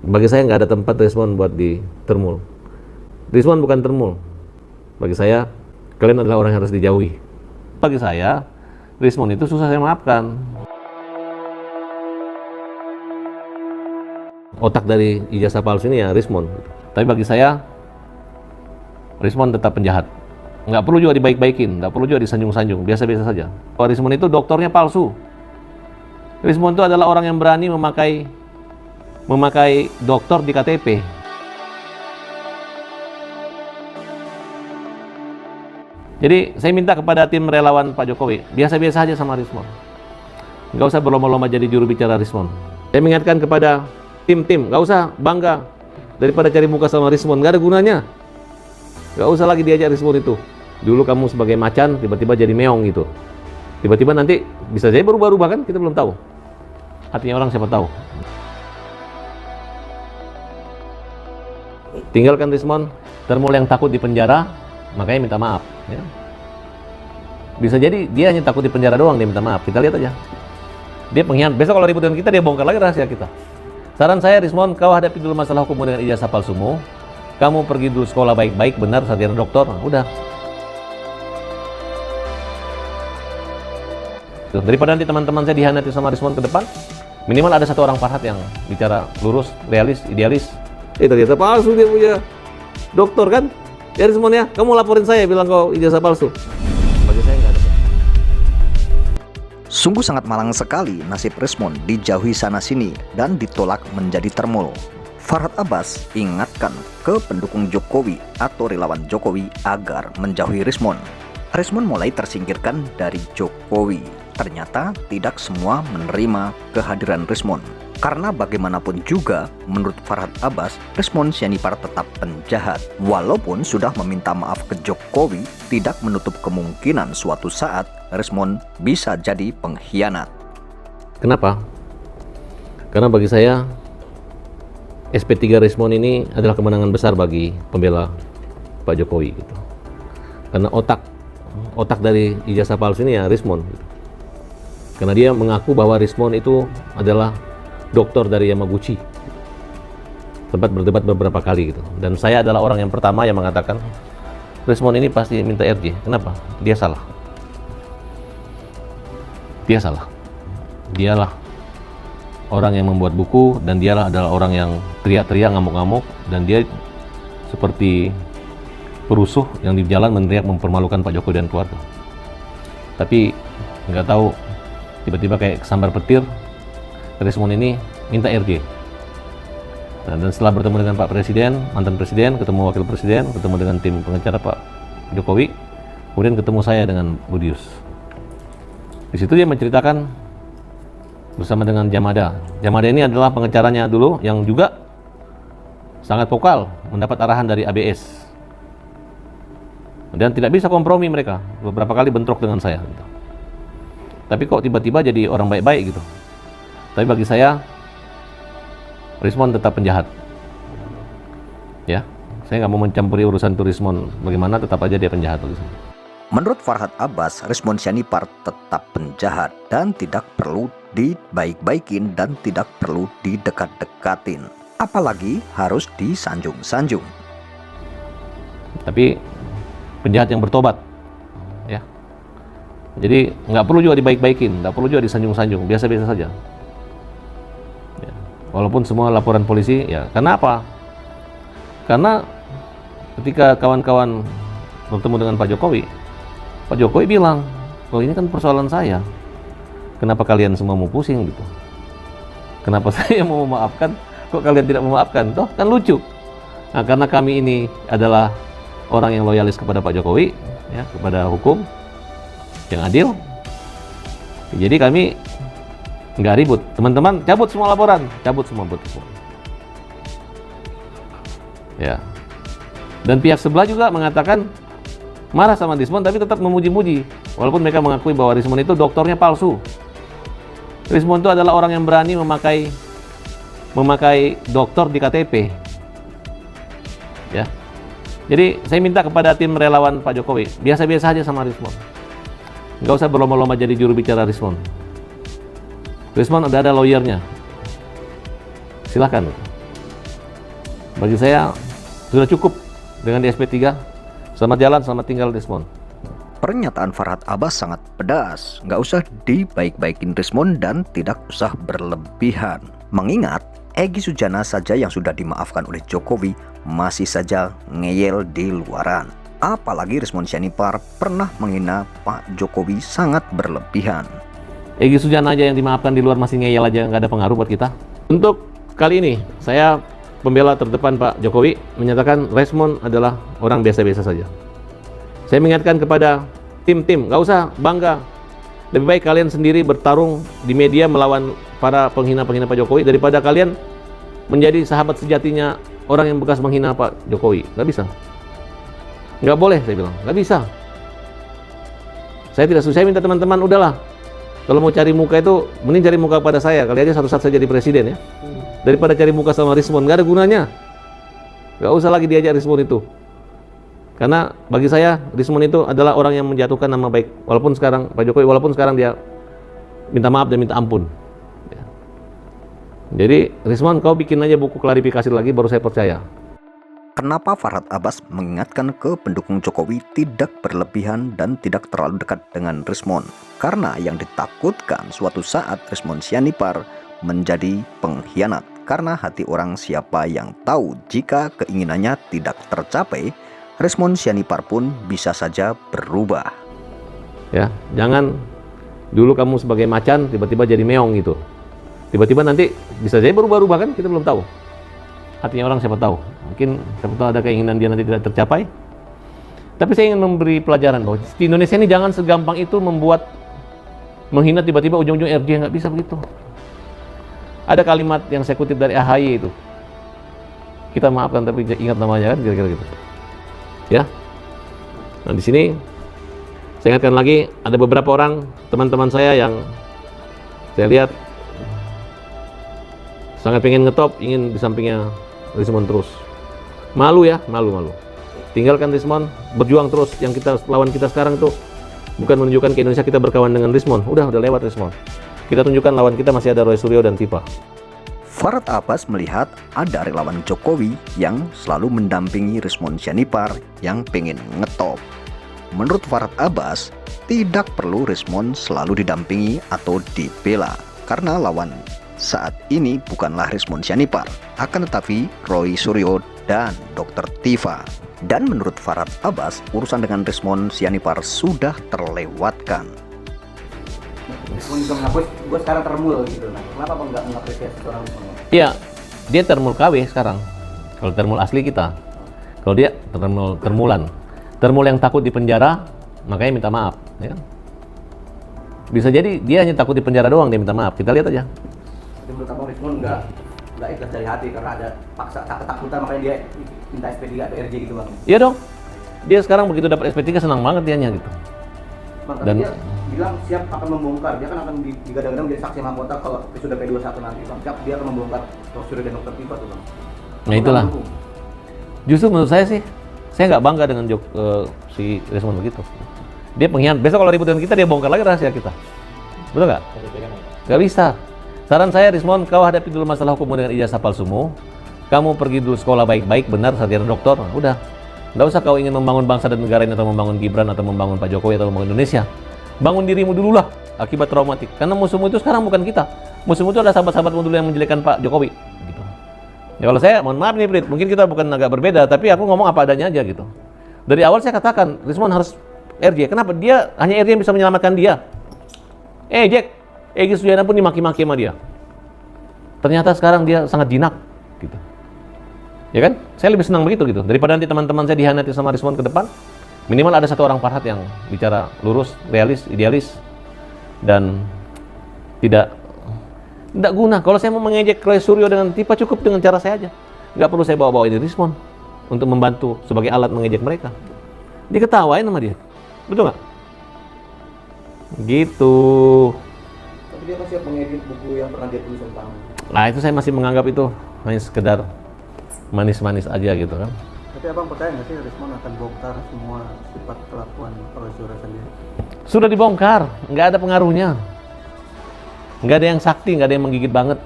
Bagi saya nggak ada tempat Rismon buat di Termul. Rismon bukan Termul. Bagi saya, kalian adalah orang yang harus dijauhi. Bagi saya, Rismon itu susah saya maafkan. Otak dari ijazah palsu ini ya Rismon. Tapi bagi saya, Rismon tetap penjahat. Nggak perlu juga dibaik-baikin, nggak perlu juga disanjung-sanjung, biasa-biasa saja. Kalau Rismon itu doktornya palsu. Rismon itu adalah orang yang berani memakai doktor di KTP. Jadi saya minta kepada tim relawan Pak Jokowi, biasa-biasa aja sama Rismon. Nggak usah berlomba-lomba jadi juru bicara Rismon. Saya mengingatkan kepada tim-tim, nggak usah bangga daripada cari muka sama Rismon, nggak ada gunanya. Nggak usah lagi diajak Rismon itu. Dulu kamu sebagai macan, tiba-tiba jadi meong gitu. Tiba-tiba nanti bisa jadi berubah-ubah kan, kita belum tahu. Hatinya orang siapa tahu. Tinggalkan Rismon, Termul yang takut di penjara, makanya minta maaf. Ya. Bisa jadi dia hanya takut di penjara doang, dia minta maaf. Kita lihat aja. Dia pengkhianat. Besok kalau ribut dengan kita, dia bongkar lagi rahasia kita. Saran saya, Rismon, kau hadapi dulu masalah hukum dengan ijazah palsumu. Kamu pergi dulu sekolah baik-baik, benar, sarjana doktor, udah. Daripada nanti teman-teman saya dihianati sama Rismon ke depan, minimal ada satu orang Farhad yang bicara lurus, realis, idealis. Ternyata palsu dia punya doktor kan? Ya Rismon ya, kamu laporin saya bilang kau ijazah palsu. Bagi saya nggak ada. Sungguh sangat malang sekali nasib Rismon dijauhi sana-sini dan ditolak menjadi Termul. Farhad Abbas ingatkan ke pendukung Jokowi atau relawan Jokowi agar menjauhi Rismon. Rismon mulai tersingkirkan dari Jokowi. Ternyata tidak semua menerima kehadiran Rismon. Karena bagaimanapun juga, menurut Farhad Abbas, Rismon Sianipar tetap penjahat. Walaupun sudah meminta maaf ke Jokowi, tidak menutup kemungkinan suatu saat Rismon bisa jadi pengkhianat. Kenapa? Karena bagi saya, SP3 Rismon ini adalah kemenangan besar bagi pembela Pak Jokowi. Gitu. Karena otak dari ijazah palsu ini ya Rismon. Gitu. Karena dia mengaku bahwa Rismon itu adalah doktor dari Yamaguchi. Sempat berdebat beberapa kali gitu. Dan saya adalah orang yang pertama yang mengatakan Rismon ini pasti minta RJ. Kenapa? Dia salah. Dia salah. Dialah orang yang membuat buku dan dialah adalah orang yang teriak-teriak, ngamuk-ngamuk, dan dia seperti perusuh yang di jalan meneriak mempermalukan Pak Jokowi dan keluarga. Tapi nggak tahu tiba-tiba kayak kesambar petir, Rismon ini minta RJ. Nah, dan setelah bertemu dengan Pak Presiden, mantan Presiden, ketemu Wakil Presiden, ketemu dengan tim pengacara Pak Jokowi, kemudian ketemu saya dengan Budius. Di situ dia menceritakan bersama dengan Jamada. Jamada ini adalah pengacaranya dulu yang juga sangat vokal, mendapat arahan dari ABS. Dan tidak bisa kompromi mereka. Beberapa kali bentrok dengan saya. Gitu. Tapi kok tiba-tiba jadi orang baik-baik gitu. Tapi bagi saya, Rismon tetap penjahat. Ya, saya nggak mau mencampuri urusan Rismon. Bagaimana, tetap aja dia penjahat. Menurut Farhad Abbas, Rismon Sianipar tetap penjahat dan tidak perlu dibaik-baikin dan tidak perlu didekat-dekatin. Apalagi harus disanjung-sanjung. Tapi penjahat yang bertobat, ya. Jadi nggak perlu juga dibaik-baikin, nggak perlu juga disanjung-sanjung, biasa-biasa saja. Ya. Walaupun semua laporan polisi, ya. Kenapa? Karena ketika kawan-kawan bertemu dengan Pak Jokowi bilang, "Oh, ini kan persoalan saya. Kenapa kalian semua mau pusing gitu? Kenapa saya mau memaafkan, kok kalian tidak memaafkan? Toh kan lucu." Nah, karena kami ini adalah orang yang loyalis kepada Pak Jokowi, ya, kepada hukum yang adil, jadi kami nggak ribut. Teman-teman cabut semua laporan, cabut semua. Ya. Dan pihak sebelah juga mengatakan marah sama Rismon, tapi tetap memuji-muji, walaupun mereka mengakui bahwa Rismon itu doktornya palsu. Rismon itu adalah orang yang berani memakai doktor di KTP. Ya. Jadi saya minta kepada tim relawan Pak Jokowi, biasa-biasa aja sama Rismon. Nggak usah berlomba-lomba jadi juru bicara Rismon. Rismon udah ada lawyernya. Silahkan. Bagi saya sudah cukup dengan di SP3. Selamat jalan, selamat tinggal Rismond. Pernyataan Farhad Abbas sangat pedas, nggak usah dibaik-baikin Rismond dan tidak usah berlebihan. Mengingat Egy Sujana saja yang sudah dimaafkan oleh Jokowi masih saja ngeyel di luaran. Apalagi Rismond Syahipar pernah menghina Pak Jokowi sangat berlebihan. Egy Sujana aja yang dimaafkan di luar masih ngeyel aja, nggak ada pengaruh buat kita. Untuk kali ini, saya pembela terdepan Pak Jokowi menyatakan Rismond adalah orang biasa-biasa saja. Saya mengingatkan kepada tim-tim, nggak usah bangga. Lebih baik kalian sendiri bertarung di media melawan para penghina-penghina Pak Jokowi daripada kalian menjadi sahabat sejatinya orang yang bekas menghina Pak Jokowi. Nggak bisa. Nggak boleh, saya bilang. Nggak bisa. Saya tidak susah, saya minta teman-teman, udahlah. Kalau mau cari muka itu, mending cari muka pada saya. Kali aja satu saat saya jadi presiden ya. Daripada cari muka sama Rismond, nggak ada gunanya. Nggak usah lagi diajak Rismond itu. Karena bagi saya, Rismond itu adalah orang yang menjatuhkan nama baik. Walaupun sekarang, Pak Jokowi, walaupun sekarang dia minta maaf dan minta ampun. Ya. Jadi, Rismond, kau bikin aja buku klarifikasi lagi, baru saya percaya. Kenapa Farhad Abbas mengingatkan ke pendukung Jokowi tidak berlebihan dan tidak terlalu dekat dengan Rismond? Karena yang ditakutkan suatu saat Rismond Syahipar menjadi pengkhianat. Karena hati orang siapa yang tahu jika keinginannya tidak tercapai, Rismond Syahipar pun bisa saja berubah. Ya, jangan dulu kamu sebagai macan tiba-tiba jadi meong gitu. Tiba-tiba nanti bisa jadi berubah-ubah kan, kita belum tahu. Hatinya orang siapa tahu. Mungkin siapa tahu ada keinginan dia nanti tidak tercapai. Tapi saya ingin memberi pelajaran bahwa di Indonesia ini jangan segampang itu membuat menghina tiba-tiba ujung-ujung RJ, nggak bisa begitu. Ada kalimat yang saya kutip dari AHY itu. Kita maafkan tapi ingat namanya kan, kira-kira gitu. Ya. Nah, di sini saya ingatkan lagi, ada beberapa orang teman-teman saya yang saya lihat sangat pengen ngetop, ingin di sampingnya Rismond terus. Malu ya, malu. Tinggalkan Rismond, berjuang terus. Yang kita lawan kita sekarang tuh bukan menunjukkan ke Indonesia kita berkawan dengan Rismond. Udah lewat Rismond. Kita tunjukkan lawan kita masih ada Roy Suryo dan Tifa. Farhad Abbas melihat ada relawan Jokowi yang selalu mendampingi Rismond Syahipar yang pengen ngetop. Menurut Farhad Abbas, tidak perlu Rismond selalu didampingi atau dibela, karena lawan saat ini bukanlah Rismond Syahipar, akan tetapi Roy Suryo dan Dr. Tifa. Dan menurut Farhad Abbas, urusan dengan Rismond Syahipar sudah terlewatkan. Gue sekarang termul gitu. Nah, kenapa nggak mengapresiasi seorang Rismond? Iya, dia termul KW sekarang. Kalau termul asli kita. Kalau dia termulan. Termul yang takut di penjara, makanya minta maaf. Ya. Bisa jadi dia hanya takut di penjara doang, dia minta maaf. Kita lihat aja. Jadi menurut Abang Rismond nggak ikhlas dari hati karena ada paksa ketakutan, makanya dia minta SP3 atau RJ gitu Bang? Iya dong. Dia sekarang begitu dapat SP3 senang banget dianya gitu. Bang, tapi dia bilang siap akan membongkar, dia kan akan digadang-gadang menjadi saksi mahkota kalau sudah P21 nanti Bang. Siap, dia akan membongkar Roy Suryo dan Dr. Tifa tuh Bang. Nah itulah. Justru menurut saya sih, saya nggak bangga dengan si Rismond begitu. Dia pengkhianat. Besok kalau ribut dengan kita, dia bongkar lagi rahasia kita. Betul nggak? Nggak bisa. Saran saya, Rismond, kau hadapi dulu masalah hukum dengan ijazah palsumu. Kamu pergi dulu sekolah baik-baik, benar, sarjana doktor. Nah, udah. Nggak usah kau ingin membangun bangsa dan negara ini, atau membangun Gibran, atau membangun Pak Jokowi, atau membangun Indonesia. Bangun dirimu dulu lah, akibat traumatik. Karena musuhmu itu sekarang bukan kita. Musuhmu itu adalah sahabat-sahabatmu dulu yang menjelekkan Pak Jokowi. Gitu. Ya kalau saya, mohon maaf nih Brit, mungkin kita bukan agak berbeda, tapi aku ngomong apa adanya aja gitu. Dari awal saya katakan, Rismond harus RJ. Kenapa? Dia, hanya RJ yang bisa menyelamatkan dia. Jack, Egy Sujana pun dimaki-maki sama dia. Ternyata sekarang dia sangat jinak, gitu. Ya kan? Saya lebih senang begitu gitu. Daripada nanti teman-teman saya dihanati sama Rismond ke depan, minimal ada satu orang Farhad yang bicara lurus, realis, idealis, dan tidak guna. Kalau saya mau mengejek Roy Suryo dengan Tifa, cukup dengan cara saya aja. Nggak perlu saya bawa-bawa ini Rismond untuk membantu sebagai alat mengejek mereka. Diketawain sama dia. Betul nggak? Gitu. Tapi dia pasti mengedit buku yang pernah dia tulis tentang. Nah itu saya masih menganggap itu hanya sekedar manis-manis aja gitu kan. Tapi Abang percaya nggak sih Rismond akan bongkar semua sifat kelakuan Roy Suryo sendiri? Sudah dibongkar, nggak ada pengaruhnya. Nggak ada yang sakti, nggak ada yang menggigit banget.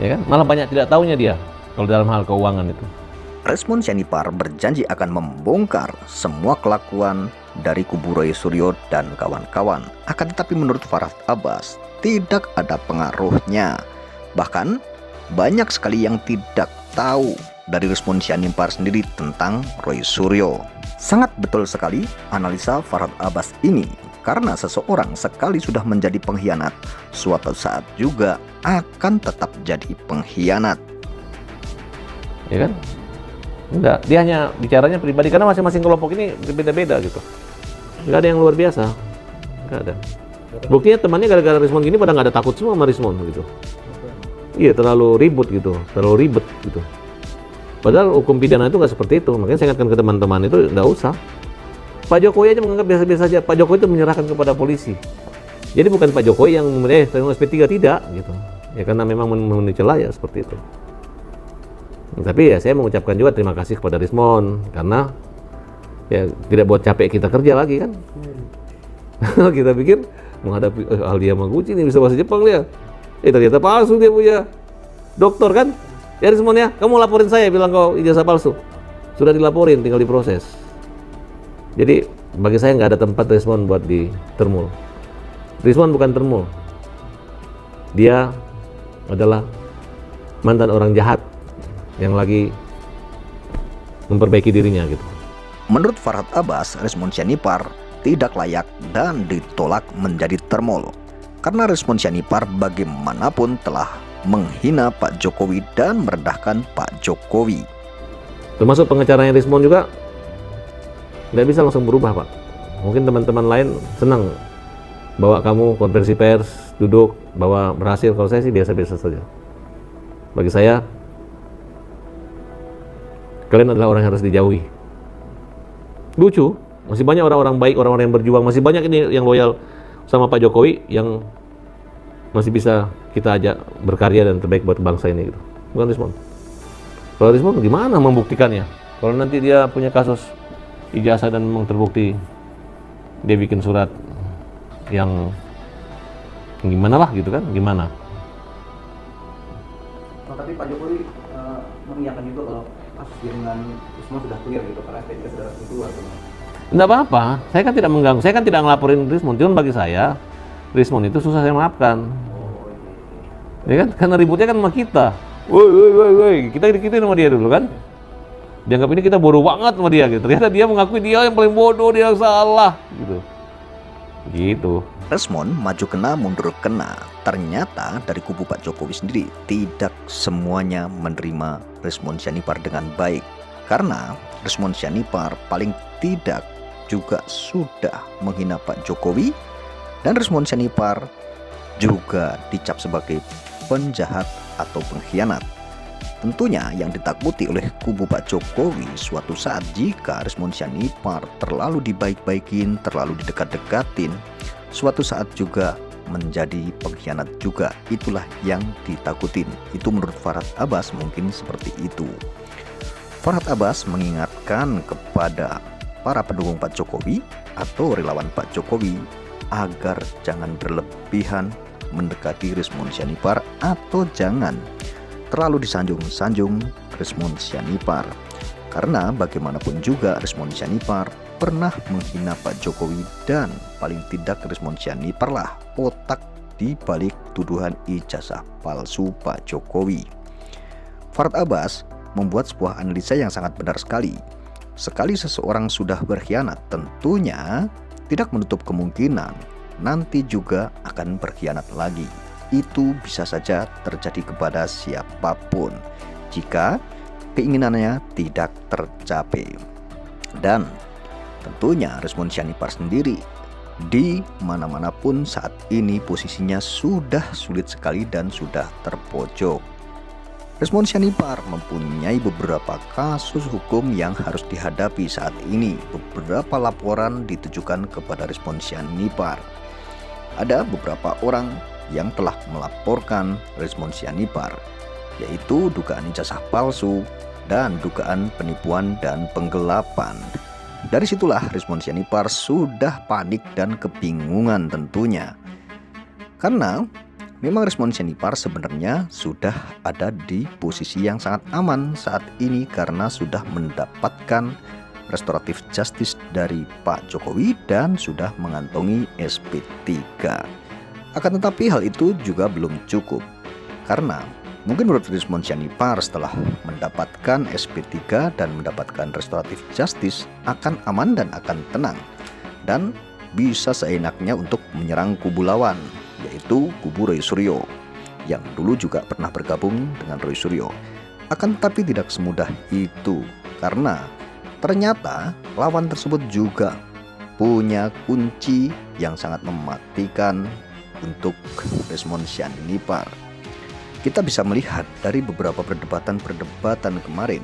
Ya kan? Malah banyak tidak taunya dia. kalau dalam hal keuangan itu. Resmond Sianipar berjanji akan membongkar semua kelakuan dari kubu Roy Suryo dan kawan-kawan. Akan tetapi menurut Farhad Abbas, tidak ada pengaruhnya. Bahkan banyak sekali yang tidak tahu dari Resmond Sianipar sendiri tentang Roy Suryo. Sangat betul sekali analisa Farhad Abbas ini, karena seseorang sekali sudah menjadi pengkhianat, suatu saat juga akan tetap jadi pengkhianat. Ya kan? Enggak, dia hanya bicaranya pribadi karena masing-masing kelompok ini berbeda-beda gitu. Enggak ada yang luar biasa. Enggak ada. Buktinya temannya gara-gara Rismond gini pada nggak ada takut semua sama Rismond gitu. Iya, terlalu ribut gitu, terlalu ribet gitu. Padahal hukum pidana itu nggak seperti itu. Makanya saya ingatkan ke teman-teman itu nggak usah. Pak Jokowi aja menganggap biasa-biasa aja. Pak Jokowi itu menyerahkan kepada polisi. Jadi bukan Pak Jokowi yang SP3 tidak gitu. Ya karena memang memenuhi celah ya seperti itu. Tapi ya saya mengucapkan juga terima kasih kepada Rismond karena ya tidak buat capek kita kerja lagi kan. Kita pikir menghadapi Aldi Yamaguchi ini bisa bahasa Jepang dia. Ternyata palsu dia punya doktor kan. Ya Rismond ya, kamu laporin saya bilang kau ijazah palsu. Sudah dilaporin, tinggal diproses. Jadi bagi saya nggak ada tempat Rismond buat di Termul. Rismond bukan Termul. Dia adalah mantan orang jahat yang lagi memperbaiki dirinya gitu. Menurut Farhad Abbas, Resmond Sianipar tidak layak dan ditolak menjadi Termul. Karena Resmond Sianipar bagaimanapun telah menghina Pak Jokowi dan merendahkan Pak Jokowi. Termasuk pengacaranya Rismond juga nggak bisa langsung berubah Pak. Mungkin teman-teman lain senang bawa kamu konferensi pers, duduk, bawa berhasil. Kalau saya sih biasa-biasa saja. Bagi saya, kalian adalah orang yang harus dijauhi. Lucu, masih banyak orang-orang baik, orang-orang yang berjuang, masih banyak ini yang loyal sama Pak Jokowi yang masih bisa kita ajak berkarya dan terbaik buat bangsa ini gitu. Bukan Rismond. Kalau Rismond gimana membuktikannya? Kalau nanti dia punya kasus ijazah dan memang terbukti dia bikin surat yang gimana lah gitu kan, gimana? Nah, tapi Pak Jokowi mengiyakan juga kalau kasus dengan Rismond sudah clear gitu, karena SP3 sudah resmi keluar. Enggak apa-apa, saya kan tidak mengganggu, saya kan tidak ngelaporin Rismond, cuma bagi saya Rismond itu susah saya maafkan. Ya kan, karena ributnya kan sama kita. Woi, kita dikitin sama dia dulu kan. Dianggap ini kita bodoh banget sama dia gitu. Ternyata dia mengakui dia yang paling bodoh, dia yang salah gitu. Gitu. Resmond maju kena mundur kena. Ternyata dari kubu Pak Jokowi sendiri tidak semuanya menerima Resmond Sianipar dengan baik. Karena Resmond Sianipar paling tidak juga sudah menghina Pak Jokowi, dan Resmond Sianipar juga dicap sebagai penjahat atau pengkhianat. Tentunya yang ditakuti oleh kubu Pak Jokowi suatu saat jika Resmond Sianipar terlalu dibaik-baikin, terlalu didekat-dekatin, suatu saat juga menjadi pengkhianat juga. Itulah yang ditakutin. Itu menurut Farhad Abbas mungkin seperti itu. Farhad Abbas mengingatkan kepada para pendukung Pak Jokowi atau relawan Pak Jokowi agar jangan berlebihan mendekati Resmond Sianipar atau jangan terlalu disanjung-sanjung Resmond Sianipar. Karena bagaimanapun juga Resmond Sianipar pernah menghina Pak Jokowi, dan paling tidak Resmond Sianipar lah otak di balik tuduhan ijazah palsu Pak Jokowi. Farhad Abbas membuat sebuah analisa yang sangat benar sekali. Sekali seseorang sudah berkhianat, tentunya tidak menutup kemungkinan nanti juga akan berkhianat lagi. Itu bisa saja terjadi kepada siapapun jika keinginannya tidak tercapai. Dan tentunya Resmond Sianipar sendiri di mana-manapun saat ini posisinya sudah sulit sekali dan sudah terpojok. Resmond Sianipar mempunyai beberapa kasus hukum yang harus dihadapi saat ini. Beberapa laporan ditujukan kepada Resmond Sianipar. Ada beberapa orang yang telah melaporkan Resmond Sianipar, yaitu dugaan ijazah palsu dan dugaan penipuan dan penggelapan. Dari situlah Resmond Sianipar sudah panik dan kebingungan tentunya. Karena Memang Rismon Sianipar sebenarnya sudah ada di posisi yang sangat aman saat ini karena sudah mendapatkan restoratif justice dari Pak Jokowi dan sudah mengantongi SP3. Akan tetapi hal itu juga belum cukup, karena mungkin menurut Rismon Sianipar setelah mendapatkan SP3 dan mendapatkan restoratif justice akan aman dan akan tenang, dan bisa seenaknya untuk menyerang kubu lawan, yaitu kubu Roy Suryo, yang dulu juga pernah bergabung dengan Roy Suryo. Akan tetapi tidak semudah itu, karena ternyata lawan tersebut juga punya kunci yang sangat mematikan untuk Rismon Sianipar. Kita bisa melihat dari beberapa perdebatan kemarin,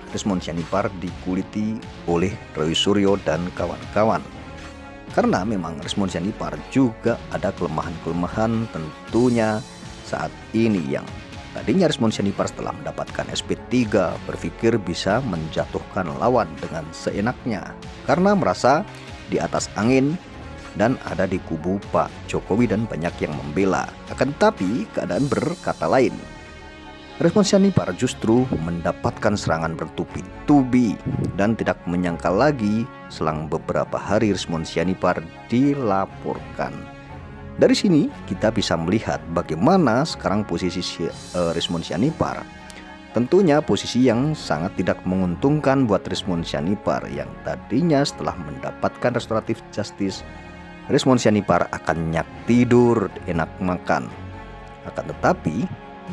Rismon Sianipar dikuliti oleh Roy Suryo dan kawan-kawan. Karena memang Rismon Sianipar juga ada kelemahan-kelemahan tentunya saat ini, yang tadinya Rismon Sianipar setelah mendapatkan SP3 berpikir bisa menjatuhkan lawan dengan seenaknya karena merasa di atas angin dan ada di kubu Pak Jokowi dan banyak yang membela. Akan tetapi keadaan berkata lain. Rismon Sianipar justru mendapatkan serangan bertubi-tubi dan tidak menyangka lagi selang beberapa hari Rismon Sianipar dilaporkan. Dari sini kita bisa melihat bagaimana sekarang posisi Rismon Sianipar. Tentunya posisi yang sangat tidak menguntungkan buat Rismon Sianipar, yang tadinya setelah mendapatkan restoratif justice Rismon Sianipar akan nyak tidur, enak makan. Akan tetapi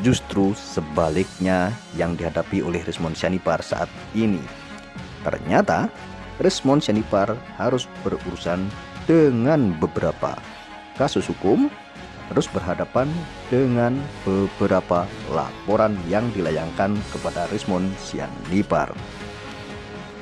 justru sebaliknya yang dihadapi oleh Rismon Sianipar saat ini. Ternyata Rismon Sianipar harus berurusan dengan beberapa kasus hukum, terus berhadapan dengan beberapa laporan yang dilayangkan kepada Rismon Sianipar.